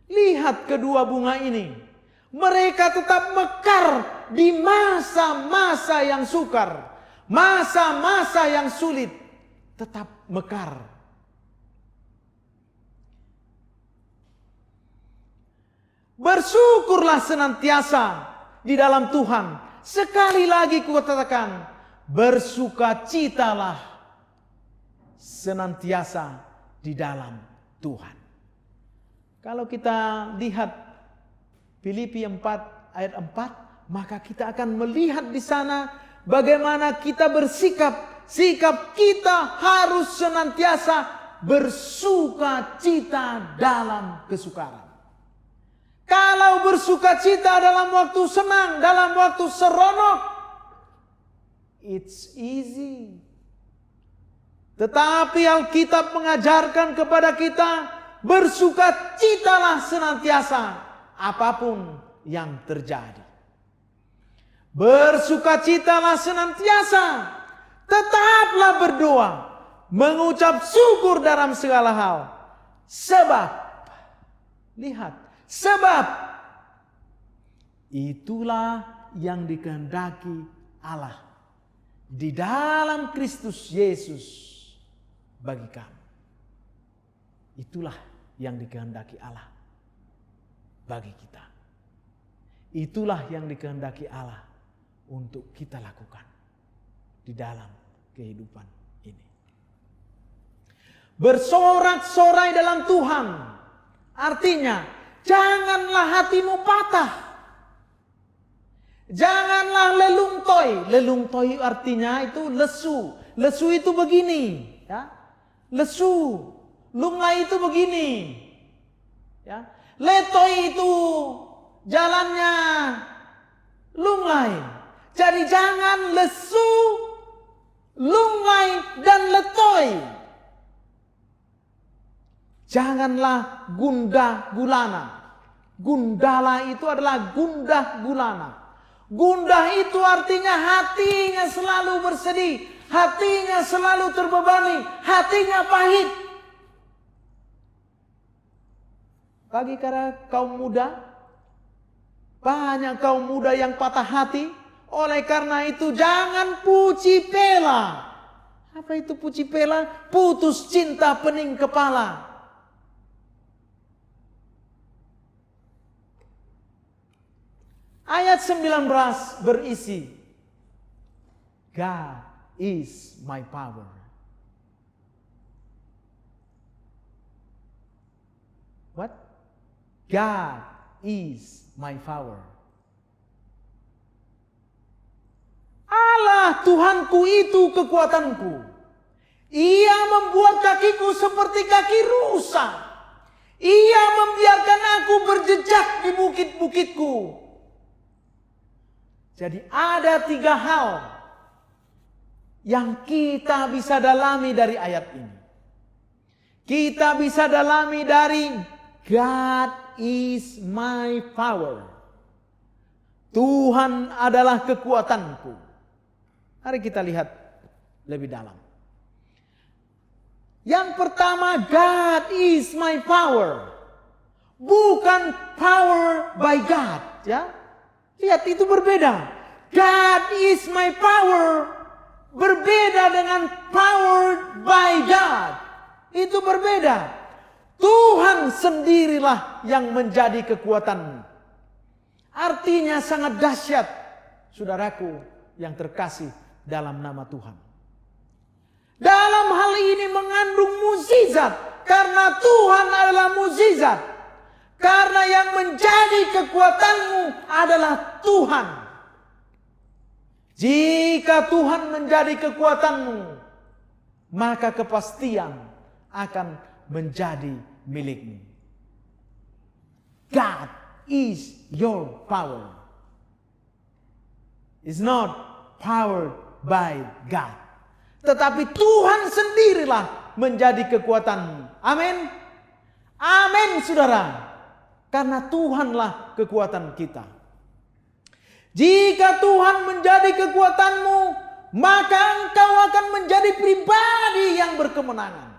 lihat kedua bunga ini. Mereka tetap mekar di masa-masa yang sukar, masa-masa yang sulit, tetap mekar. Bersyukurlah senantiasa di dalam Tuhan. Sekali lagi kukatakan, bersukacitalah senantiasa di dalam Tuhan. Kalau kita lihat Filipi 4 ayat 4, maka kita akan melihat di sana bagaimana kita bersikap. Sikap kita harus senantiasa bersukacita dalam kesukaran. Kalau bersukacita dalam waktu senang, dalam waktu seronok, it's easy. Tetapi Alkitab mengajarkan kepada kita, bersukacitalah senantiasa apapun yang terjadi. Bersukacitalah senantiasa, tetaplah berdoa, mengucap syukur dalam segala hal. Sebab, lihat, sebab Itulah yang dikehendaki Allah di dalam Kristus Yesus bagi kamu. Itulah yang dikehendaki Allah bagi kita. Itulah yang dikehendaki Allah untuk kita lakukan di dalam kehidupan ini. Bersorak-sorai dalam Tuhan artinya janganlah hatimu patah. Janganlah lelungtoi. Lelungtoi artinya itu lesu. Lesu itu begini, ya. Lesu. Lungai itu begini. Ya. Letoi itu jalannya lungai. Jadi jangan lesu, lungai dan letoi. Janganlah gundah gulana. Gundala itu adalah gundah gulana. Gundah itu artinya hatinya selalu bersedih, hatinya selalu terbebani, hatinya pahit. Bagi kaum muda, banyak kaum muda yang patah hati. Oleh karena itu jangan puji pela. Apa itu puji pela? Putus cinta pening kepala. Ayat 19 berisi, God is my power. What? God is my power. Allah Tuhanku itu kekuatanku. Ia membuat kakiku seperti kaki rusa. Ia membiarkan aku berjejak di bukit-bukitku. Jadi ada 3 hal yang kita bisa dalami dari ayat ini. Kita bisa dalami dari God is my power. Tuhan adalah kekuatanku. Mari kita lihat lebih dalam. Yang pertama, God is my power. Bukan power by God, ya. Lihat, itu berbeda. God is my power. Berbeda dengan power by God. Itu berbeda. Tuhan sendirilah yang menjadi kekuatanmu. Artinya sangat dahsyat, saudaraku yang terkasih dalam nama Tuhan. Dalam hal ini mengandung mukjizat. Karena Tuhan adalah mukjizat. Karena yang menjadi kekuatanmu adalah Tuhan. Jika Tuhan menjadi kekuatanmu, maka kepastian akan menjadi milikmu. God is your power. It's not powered by God. Tetapi Tuhan sendirilah menjadi kekuatanmu. Amin. Amin, saudara. Karena Tuhanlah kekuatan kita. Jika Tuhan menjadi kekuatanmu, maka engkau akan menjadi pribadi yang berkemenangan.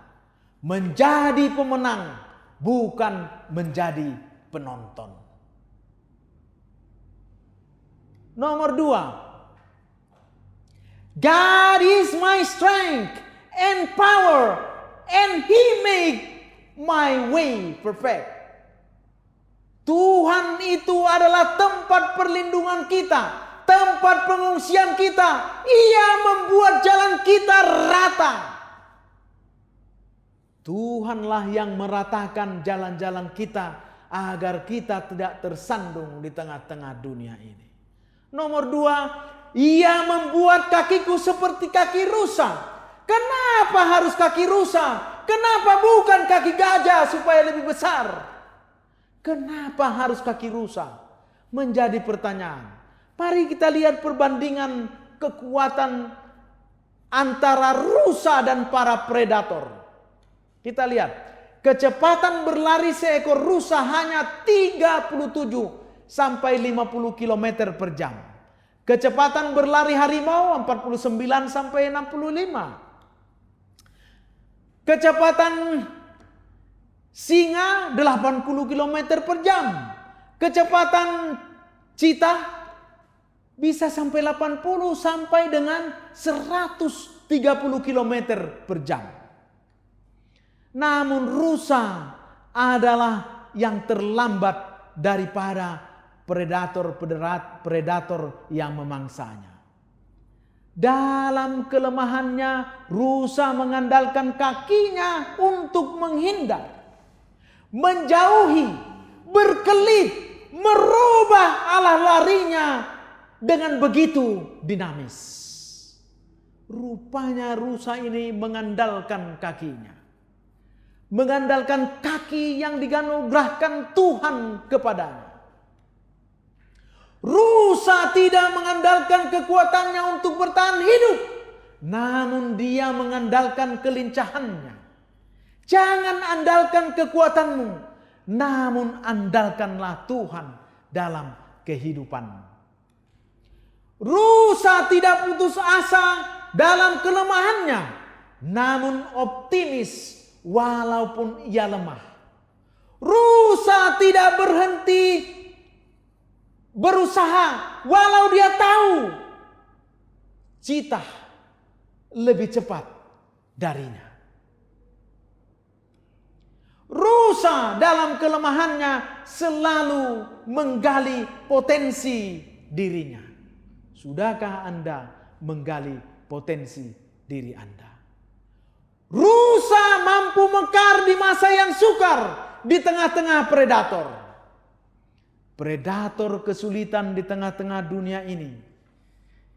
Menjadi pemenang, bukan menjadi penonton. Nomor 2. God is my strength and power, and He make my way perfect. Tuhan itu adalah tempat perlindungan kita, tempat pengungsian kita. Ia membuat jalan kita rata. Tuhanlah yang meratakan jalan-jalan kita agar kita tidak tersandung di tengah-tengah dunia ini. Nomor 2, Ia membuat kakiku seperti kaki rusa. Kenapa harus kaki rusa? Kenapa bukan kaki gajah supaya lebih besar? Kenapa harus kaki rusa? Menjadi pertanyaan. Mari kita lihat perbandingan kekuatan antara rusa dan para predator. Kita lihat. Kecepatan berlari seekor rusa hanya 37 sampai 50 km per jam. Kecepatan berlari harimau 49 sampai 65. Kecepatan singa 80 km per jam. Kecepatan Citah bisa sampai 80 sampai dengan 130 km per jam. Namun rusa adalah yang terlambat daripada predator yang memangsanya. Dalam kelemahannya, rusa mengandalkan kakinya untuk menghindar, menjauhi, berkelit, merubah arah larinya dengan begitu dinamis. Rupanya rusa ini mengandalkan kakinya, mengandalkan kaki yang dianugerahkan Tuhan kepadanya. Rusa tidak mengandalkan kekuatannya untuk bertahan hidup, namun dia mengandalkan kelincahannya. Jangan andalkan kekuatanmu, namun andalkanlah Tuhan dalam kehidupan. Rusa tidak putus asa dalam kelemahannya, namun optimis walaupun ia lemah. Rusa tidak berhenti berusaha walau dia tahu citah lebih cepat darinya. Rusa dalam kelemahannya selalu menggali potensi dirinya. Sudahkah Anda menggali potensi diri Anda? Rusa mampu mekar di masa yang sukar di tengah-tengah predator. Predator kesulitan di tengah-tengah dunia ini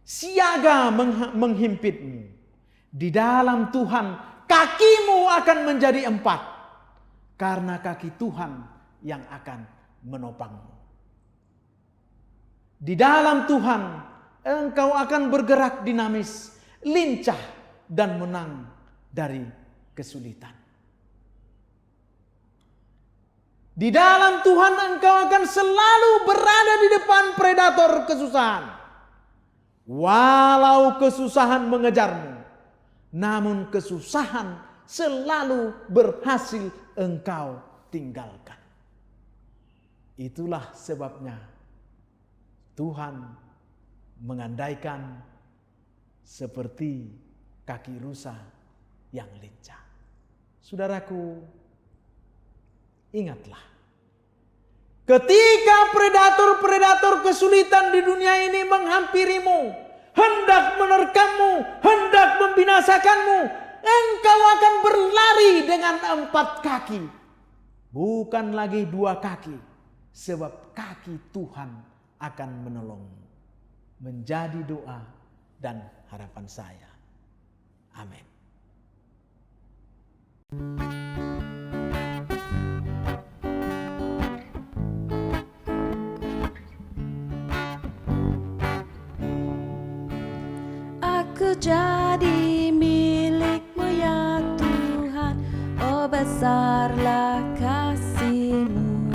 siaga menghimpitmu. Di dalam Tuhan kakimu akan menjadi 4, karena kaki Tuhan yang akan menopangmu. Di dalam Tuhan engkau akan bergerak dinamis, lincah, dan menang dari kesulitan. Di dalam Tuhan engkau akan selalu berada di depan predator kesusahan. Walau kesusahan mengejarmu, namun kesusahan selalu berhasil engkau tinggalkan. Itulah sebabnya Tuhan mengandaikan seperti kaki rusa yang lincah. Saudaraku, ingatlah, ketika predator-predator kesulitan di dunia ini menghampirimu, hendak menerkammu, hendak membinasakanmu, engkau akan berlari dengan 4 kaki, bukan lagi 2 kaki, sebab kaki Tuhan akan menolongmu. Menjadi doa dan harapan saya. Amin. Aku jadi milik-Mu ya Tuhan, oh besarlah kasih-Mu.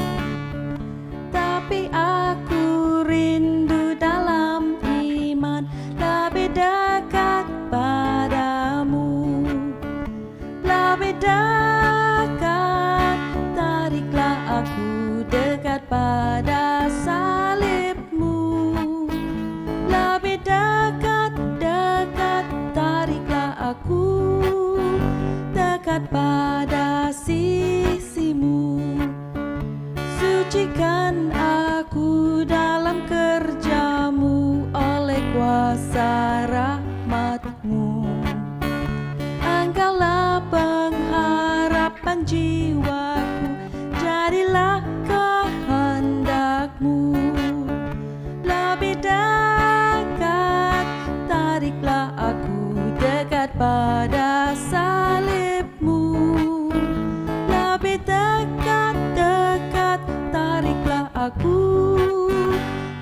Tapi aku rindu dalam iman lebih dekat padamu, lebih dekat. Tariklah aku dekat pada salib-Mu, lebih dekat, dekat. Tariklah aku dekat pada sisi-Mu. Sucikan aku dalam kerja-Mu oleh kuasa rahmat-Mu. Engkaulah pengharapan jiwaku, jadilah kehendak-Mu. Lebih dekat, tariklah aku dekat pada salib-Mu. Lebih dekat, dekat. Tariklah aku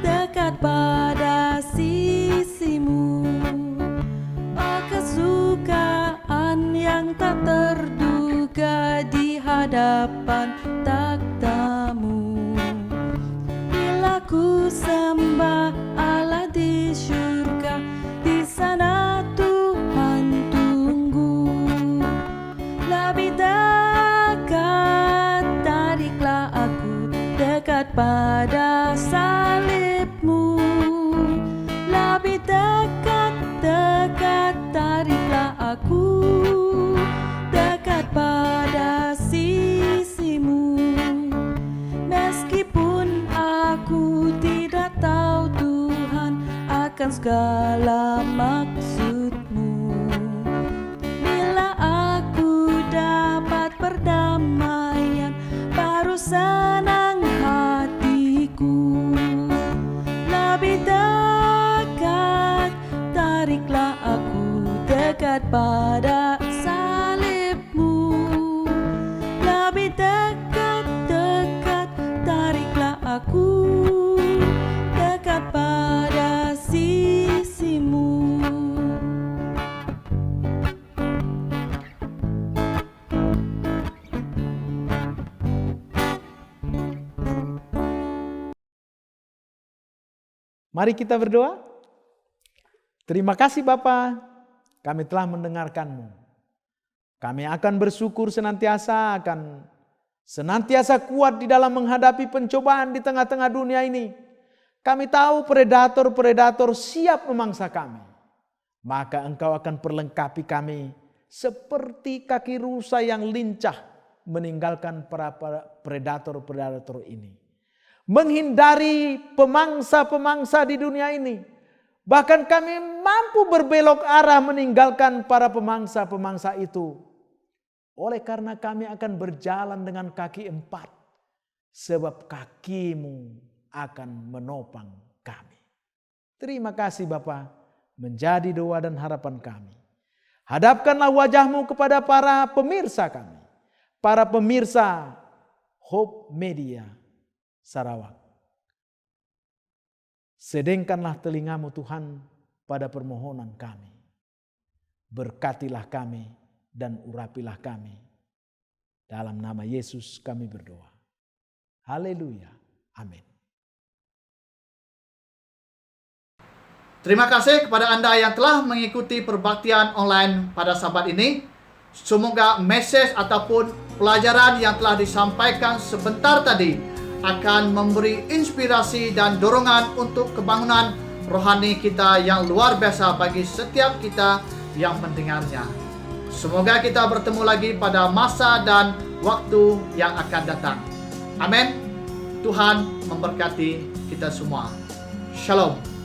dekat pada sisi-Mu. Oh kesukaan yang tak terduga di hadapan takhta-Mu. Bila ku sembah Allah di syurga, di sana Tuhan tunggu. Lebih dekat, tariklah aku dekat pada salib menunjukkan segala maksud-Mu. Bila aku dapat perdamaian, baru senang hatiku. Lebih dekat, tariklah aku dekat pada salib-Mu. Lebih dekat, tariklah aku dekat pada sisi-Mu. Mari kita berdoa. Terima kasih Bapa, kami telah mendengarkan-Mu. Kami akan bersyukur senantiasa, akan senantiasa kuat di dalam menghadapi pencobaan di tengah-tengah dunia ini. Kami tahu predator-predator siap memangsa kami. Maka Engkau akan perlengkapi kami seperti kaki rusa yang lincah meninggalkan para predator-predator ini. Menghindari pemangsa-pemangsa di dunia ini. Bahkan kami mampu berbelok arah meninggalkan para pemangsa-pemangsa itu. Oleh karena kami akan berjalan dengan kaki 4. Sebab kaki-Mu akan menopang kami. Terima kasih Bapa, menjadi doa dan harapan kami. Hadapkanlah wajah-Mu kepada para pemirsa kami. Para pemirsa Hope Media Sarawak. Sedengkanlah telinga-Mu Tuhan pada permohonan kami. Berkatilah kami dan urapilah kami. Dalam nama Yesus kami berdoa. Haleluya. Amin. Terima kasih kepada Anda yang telah mengikuti perbaktian online pada Sabat ini. Semoga message ataupun pelajaran yang telah disampaikan sebentar tadi akan memberi inspirasi dan dorongan untuk kebangunan rohani kita yang luar biasa bagi setiap kita yang mendengarnya. Semoga kita bertemu lagi pada masa dan waktu yang akan datang. Amin. Tuhan memberkati kita semua. Shalom.